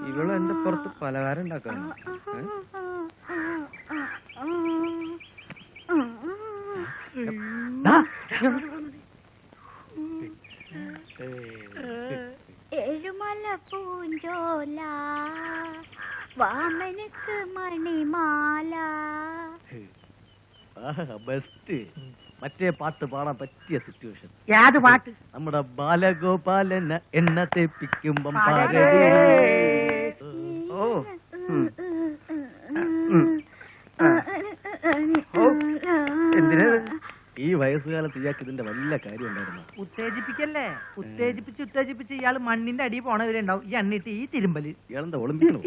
ഇവള് എന്റെ പുറത്ത് പലഹാരം ഉണ്ടാക്കാണ്. ഏഴുമല പൂഞ്ചോല വാമനക്ക് മണിമാല. ബെസ്റ്റ്. മറ്റേ പാട്ട് പാടാൻ പറ്റിയ സിറ്റുവേഷൻ. ഏത് പാട്ട്? നമ്മുടെ ബാലഗോപാലൻ എണ്ണ തേപ്പിക്കുമ്പം എന്തിനാ ഈ വയസ്സുകാലത്ത് ഇയാൾക്ക് ഇതിന്റെ വല്ല കാര്യം ഉണ്ടായിരുന്നു? ഉത്തേജിപ്പിക്കല്ലേ? ഉത്തേജിപ്പിച്ച് ഇയാള് മണ്ണിന്റെ അടി പോണവരുണ്ടാവും. ഈ എണ്ണിട്ട് ഈ തിരുമ്പല് ഇയാളെന്താ ഒളിമ്പിക്കണോ?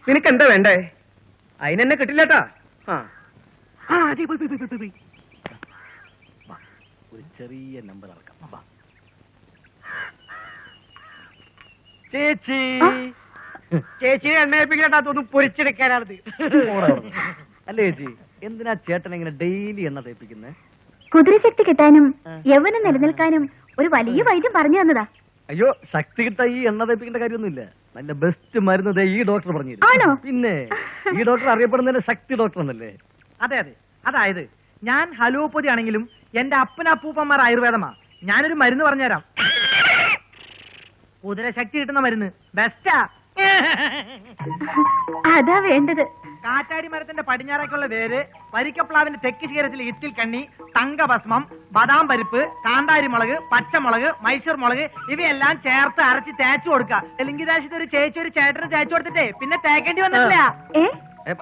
നിനക്ക് എന്താ വേണ്ടേ? അതിനെന്നെ കിട്ടില്ലട്ടാ. ഒരു ചെറിയ നമ്പർ ഇറക്കാം. ചേച്ചി ചേച്ചിയെ എണ്ണയിപ്പിക്കട്ടാ, തോന്നും പൊരിച്ചെടുക്കാനാണത്. അല്ലേ ചേച്ചി, എന്തിനാ ചേട്ടൻ ഇങ്ങനെ ഡെയിലി എണ്ണ തേപ്പിക്കുന്നേ? കുതിരശക്തി കിട്ടാനും യൗവനം നിലനിൽക്കാനും ഒരു വലിയ വൈദ്യം പറഞ്ഞു തന്നതാ. അയ്യോ, ശക്തി കിട്ടാ ഈ എണ്ണ തേപ്പിക്കേണ്ട കാര്യമൊന്നുമില്ല. നല്ല ബെസ്റ്റ് മരുന്ന് ഈ ഡോക്ടർ പറഞ്ഞു. പിന്നെ ഈ ഡോക്ടർ അറിയപ്പെടുന്നതിന്റെ ശക്തി ഡോക്ടർ എന്നല്ലേ? അതെ അതെ. അതായത് ഞാൻ ഹലോപ്പതി ആണെങ്കിലും എന്റെ അപ്പനപ്പൂപ്പന്മാർ ആയുർവേദമാ. ഞാനൊരു മരുന്ന് പറഞ്ഞുതരാം. കുതിരശക്തി കിട്ടുന്ന മരുന്ന് ബെസ്റ്റാ. അതാ വേണ്ടത്. കാറ്റാടി മരത്തിന്റെ പടിഞ്ഞാറേക്കുള്ള വേര്, വരിക്കപ്ലാവിന്റെ തെക്ക് ശിഖരത്തിലെ ഇത്തിൽ കണ്ണി, തങ്കഭസ്മം, ബദാം പരിപ്പ്, കാന്താരി മുളക്, പച്ചമുളക്, മൈസൂർ മുളക് ഇവയെല്ലാം ചേർത്ത് അരച്ച് തേച്ചു കൊടുക്കുക. തെലുങ്കിദാശത്ത് ഒരു ചേച്ചി ഒരു ചേട്ടന് തേച്ചു കൊടുത്തിട്ടേ പിന്നെ തേക്കേണ്ടി വന്നിട്ടില്ല.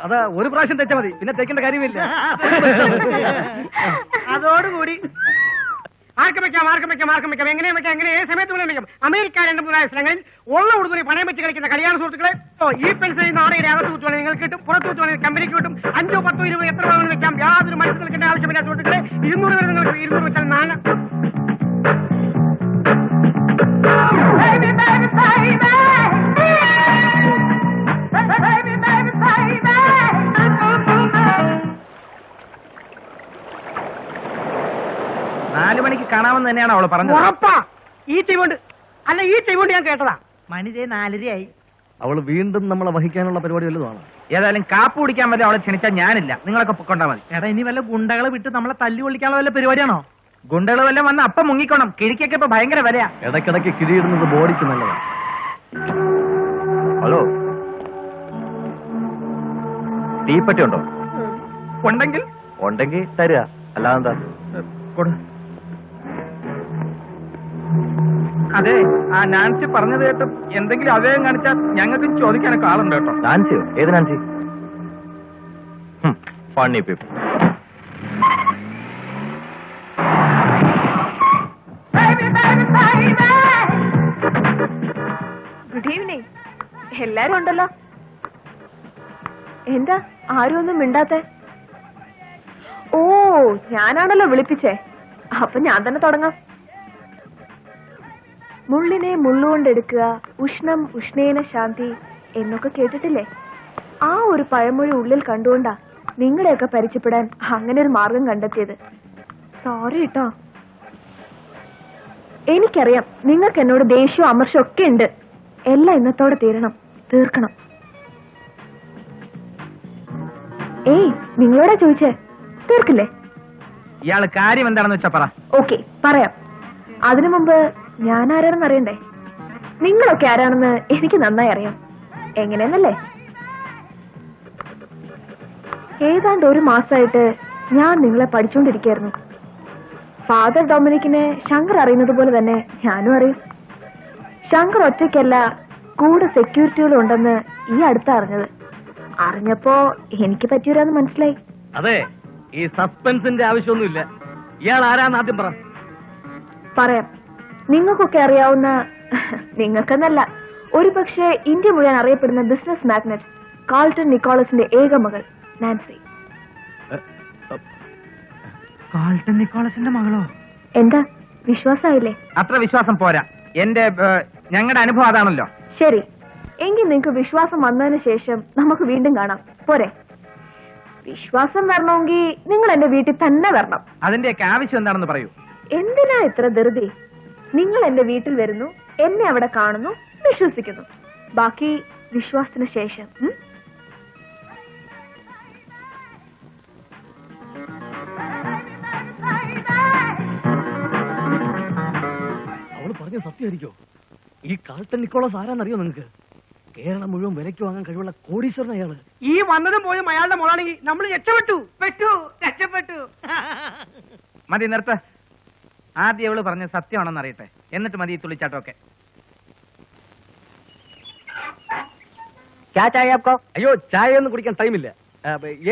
അതാ ഒരു പ്രാവശ്യം തെച്ചാ മതി, പിന്നെ തേക്കേണ്ട കാര്യമില്ല. അതോടുകൂടി ആർക്കും വെക്കാം. എങ്ങനെ വെക്കാം, എങ്ങനെ ഏത് സമയത്ത് വേണം വെക്കാം. അമേരിക്ക 2-3 സ്ഥലങ്ങളിൽ ഉള്ള ഉടുതുണി പണയം വെച്ച് കളിക്കുന്ന കല്യാണ സുഹൃത്തുക്കളെ, ഈ പെൻസിൽ നാടകയുടെ അകത്ത് കുത്തുവാണെങ്കിൽ നിങ്ങൾക്ക് കിട്ടും, പുറത്ത് കുത്തുവാണെങ്കിൽ കമ്പനിക്ക് കിട്ടും. 5, 10, 20 എത്ര വേണമെങ്കിലും വെക്കാം. യാതൊരു മത്സരം നിൽക്കേണ്ട ആവശ്യമില്ല സുഹൃത്തുക്കളെ. 200 വരെ നിങ്ങൾക്ക് 200 വെച്ചാൽ 4. മണിക്ക് കാണാമെന്ന് തന്നെയാണ് അവള് പറഞ്ഞത്. ഈ ചെവിണ്ട് ഞാൻ കേട്ടതാ. മണിതേ 4:30 അവള് വീണ്ടും നമ്മളെ വഹിക്കാനുള്ള പരിപാടി വല്ലതുമാണ്. ഏതായാലും കാപ്പ് കുടിക്കാൻ വല്ല അവളെ ക്ഷണിച്ചാൽ ഞാനില്ല, നിങ്ങളൊക്കെ പൊക്കൊണ്ടാ മതി. എടാ, ഇനി വല്ല ഗുണ്ടകളെ വിട്ട് നമ്മളെ തല്ലി കൊള്ളിക്കാനുള്ള വല്ല പരിപാടിയാണോ? ഗുണ്ടകൾ വല്ല വന്ന് അപ്പം മുങ്ങിക്കോണം. കിഴിക്കൊക്കെ ഇപ്പൊ ഭയങ്കര വിലയാ. ഇടയ്ക്കിടയ്ക്ക് കിഴിയിടുന്നത് ബോഡിക്ക് നല്ലതാണ്. ഹലോ, തീപ്പറ്റി ഉണ്ടോ? ഉണ്ടെങ്കിൽ തരിക, അല്ലാതെന്താ? അതെ, ആ നാൻസി പറഞ്ഞത് കേട്ടും എന്തെങ്കിലും അവേഗം കാണിച്ചാൽ ഞങ്ങൾക്ക് ചോദിക്കാനൊക്കെ ആളുണ്ട് കേട്ടോ. നാൻസിയോ? ഏത് Nancy? Funny people. Good evening. എല്ലാരും ഉണ്ടല്ലോ. എന്താ ആരും ഒന്നും മിണ്ടാത്തെ? ഓ, ഞാനാണല്ലോ വിളിപ്പിച്ചേ. അപ്പൊ ഞാൻ തന്നെ തുടങ്ങാം. മുള്ളിനെ മുള്ളുകൊണ്ടെടുക്കുക, ഉഷ്ണം ഉഷ്ണേന ശാന്തി എന്നൊക്കെ കേട്ടിട്ടില്ലേ? ആ ഒരു പഴമൊഴി ഉള്ളിൽ കണ്ടുകൊണ്ടാ നിങ്ങളെയൊക്കെ പരിചയപ്പെടാൻ അങ്ങനെ ഒരു മാർഗം കണ്ടെത്തിയത്. സോറി കേട്ടോ. എനിക്കറിയാം നിങ്ങൾക്ക് എന്നോട് ദേഷ്യവും അമർഷവും ഒക്കെ ഉണ്ട്. എല്ലാം ഇന്നത്തോടെ തീർക്കണം. ഏയ്, നിങ്ങളോടാ ചോദിച്ചേ, തീർക്കില്ലേ? ഇയാള് കാര്യം എന്താണെന്ന് വെച്ചാ പറ. ഓക്കെ, പറയാം. അതിനു മുമ്പ് ഞാൻ ആരാണെന്ന് അറിയണ്ടേ? നിങ്ങളൊക്കെ ആരാണെന്ന് എനിക്ക് നന്നായി അറിയാം. എങ്ങനെയെന്നല്ലേ? ഏതാണ്ട് 1 മാസമായിട്ട് ഞാൻ നിങ്ങളെ പഠിച്ചുകൊണ്ടിരിക്കുകയായിരുന്നു. ഫാദർ ഡൊമിനിക്കിനെ ശങ്കർ അറിയുന്നത് പോലെ തന്നെ ഞാനും അറിയും. ശങ്കർ ഒറ്റയ്ക്കല്ല, കൂടെ സെക്യൂരിറ്റികളും ഉണ്ടെന്ന് ഈ അടുത്ത അറിഞ്ഞപ്പോ എനിക്ക് പറ്റിയൊരാന്ന് മനസ്സിലായി. അതെ, ഈ സസ്പെൻസിന്റെ ആവശ്യമൊന്നുമില്ല. ഇയാൾ ആരാന്ന് ആദ്യം പറയാം. നിങ്ങൾക്കൊക്കെ അറിയാവുന്ന, നിങ്ങൾക്കെന്നല്ല, ഒരുപക്ഷെ ഇന്ത്യ മുഴുവൻ അറിയപ്പെടുന്ന ബിസിനസ് മാഗ്നറ്റ് കാൾട്ടൺ നിക്കോളസിന്റെ ഏക മകൾ നാൻസി. കാൾട്ടൺ നിക്കോളസിന്റെ മകളോ? എന്താ, വിശ്വാസമായില്ലേ? അത്ര വിശ്വാസം പോരാ. എന്റെ ഞങ്ങളുടെ അനുഭവം അതാണല്ലോ. ശരി, എങ്കിൽ നിങ്ങൾക്ക് വിശ്വാസം വന്നതിന് ശേഷം നമുക്ക് വീണ്ടും കാണാം, പോരെ? വിശ്വാസം വരണമെങ്കിൽ നിങ്ങൾ എന്റെ വീട്ടിൽ തന്നെ വരണം. അതിന്റെയൊക്കെ ആവശ്യം എന്താണെന്ന് പറയൂ. എന്തിനാ ഇത്ര ധൃതി? നിങ്ങൾ എന്റെ വീട്ടിൽ വരുന്നു, എന്നെ അവിടെ കാണുന്നു, വിശ്വസിക്കുന്നു. ബാക്കി വിശ്വാസത്തിന് ശേഷം. അവള് പറഞ്ഞ സത്യമായിരിക്കോ? ഈ കാൾട്ടൻ നിക്കോളസ് ആരാന്നറിയോ നിങ്ങൾക്ക്? കേരളം മുഴുവൻ വിലയ്ക്ക് വാങ്ങാൻ കഴിവുള്ള കോടീശ്വരൻ അയാള്. ഈ വന്നതും പോയും അയാളുടെ മോളാണെങ്കിൽ നമ്മൾ രക്ഷപ്പെട്ടു. മതി, നിർത്ത. ആദ്യം അവള് പറഞ്ഞ സത്യമാണെന്ന് അറിയട്ടെ, എന്നിട്ട് മതി ഈ തുള്ളിച്ചാട്ടമൊക്കെ. അയ്യോ, ചായ ഒന്നും കുടിക്കാൻ ടൈമില്ല.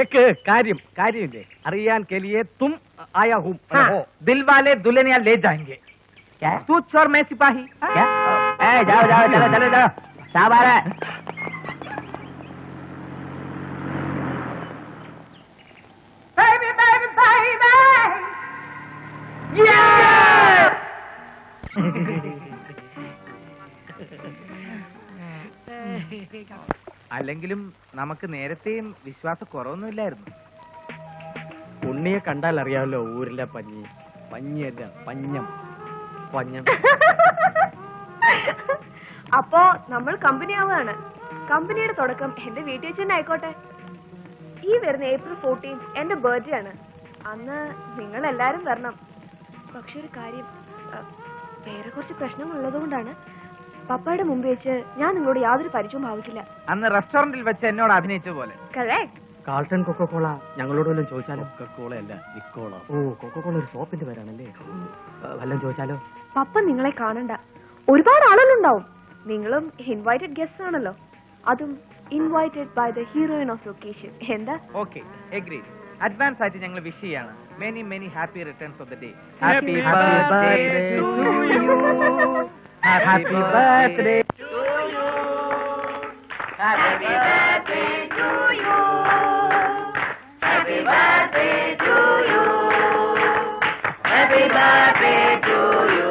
ഏക്ക് കാര്യമില്ലേ അറിയാൻ കെലിയെ തും ആയാ ഹൂം. ദിൽവാലെ ദുൽഹനിയ ലേ ജാएंगे. तू चोर मैं सिपाही. जाओ चलो शाबाश है. അല്ലെങ്കിലും നമുക്ക് നേരത്തെയും വിശ്വാസക്കുറവൊന്നുമില്ലായിരുന്നു. ഉണ്ണിയെ കണ്ടാൽ അറിയാമല്ലോ, ഊരിലെ പഞ്ഞിയല്ല പഞ്ഞം. അപ്പോ നമ്മൾ കമ്പനി ആവുകയാണ്. കമ്പനിയുടെ തുടക്കം എന്റെ വീട്ടിൽ വെച്ച് തന്നെ ആയിക്കോട്ടെ. ഈ വരുന്ന April 14 എന്റെ ബർത്ത്ഡേ ആണ്. അന്ന് നിങ്ങൾ എല്ലാരും വരണം. പക്ഷെ ഒരു കാര്യം, വേറെ കുറച്ച് പ്രശ്നങ്ങൾ ഉള്ളതുകൊണ്ടാണ് പപ്പയുടെ മുമ്പ് വെച്ച് ഞാൻ നിങ്ങളോട് യാതൊരു പരിചയവും ഭാവിക്കില്ല. അന്ന് റെസ്റ്റോറന്റിൽ വെച്ച് എന്നോട് അഭിനയിച്ച പോലെ. കറക്റ്റ്. കാൾട്ടൺ കൊക്കോകോള ഞങ്ങളോട് വല്ലതും ചോദിച്ചാലോ? കൊക്കോള അല്ല, നിക്കോള. ഓ, കൊക്കോകോള ഒരു സോപ്പിന്റെ പേരാണല്ലേ. വല്ലതും ചോദിച്ചാലോ? പപ്പ നിങ്ങളെ കാണണ്ട. ഒരുപാട് ആളുകളുണ്ടാവും. നിങ്ങളും ഇൻവൈറ്റഡ് ഗസ്റ്റ് ആണല്ലോ, അതും invited by the heroine of location. എന്താ? Okay, agree. അഡ്വാൻസ് ആയിട്ട് ഞങ്ങൾ വിഷ് ചെയ്യാണ്. Many happy returns of the day. Happy birthday to you. Happy birthday to you. Happy birthday to you. Happy birthday to you. Happy birthday to you.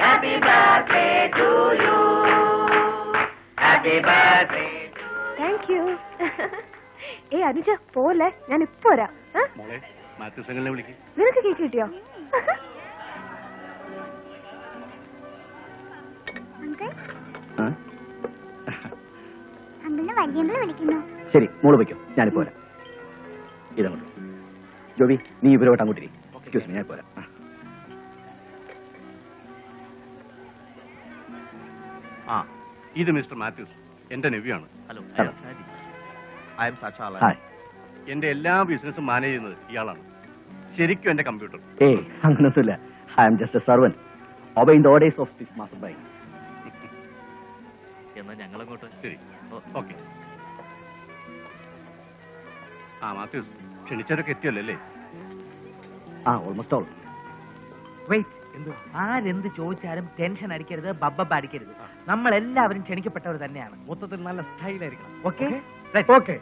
Happy birthday to you. Happy birthday. Thank you. Anuja പോലെ, ഞാൻ ഇപ്പൊ വരാം. നിനക്ക് cake കിട്ടിയോ? ശരി, മോള് വയ്ക്കും, ഞാനിപ്പോ വരാം. ഇതങ്ങോട്ട് ജോബി, നീ ഇവരോട്ട് അങ്ങോട്ടിരി. എക്സ്ക്യൂസ് മീ, ഞാൻ പോരാ. ഇത് മിസ്റ്റർ മാത്യൂസ്, എന്റെ നെവ്യാണ്. ഹലോ. ഹായ്. എന്റെ എല്ലാ ബിസിനസ്സും മാനേജ് ചെയ്യുന്നത് ഇയാളാണ്. ശരിക്കും എന്റെ കമ്പ്യൂട്ടർ. ഏയ്, അങ്ങനൊന്നുമില്ല. I am just a servant obeying the orders of this master by. എന്നാ ഞങ്ങളങ്ങോട്ട്. ശരി, ഓക്കെ. മാത്യൂസ്, ക്ഷണിച്ചവരൊക്കെ എത്തിയല്ലേ? Almost all. ആരെന്ത് ചോദിച്ചാലും ടെൻഷൻ അടിക്കരുത്, ബബ്ബ അടിക്കരുത്. നമ്മൾ എല്ലാവരും ക്ഷണിക്കപ്പെട്ടവർ തന്നെയാണ്. മൊത്തത്തിൽ നല്ല സ്റ്റൈലായിരിക്കണം. ഓക്കെ. ഓക്കെ.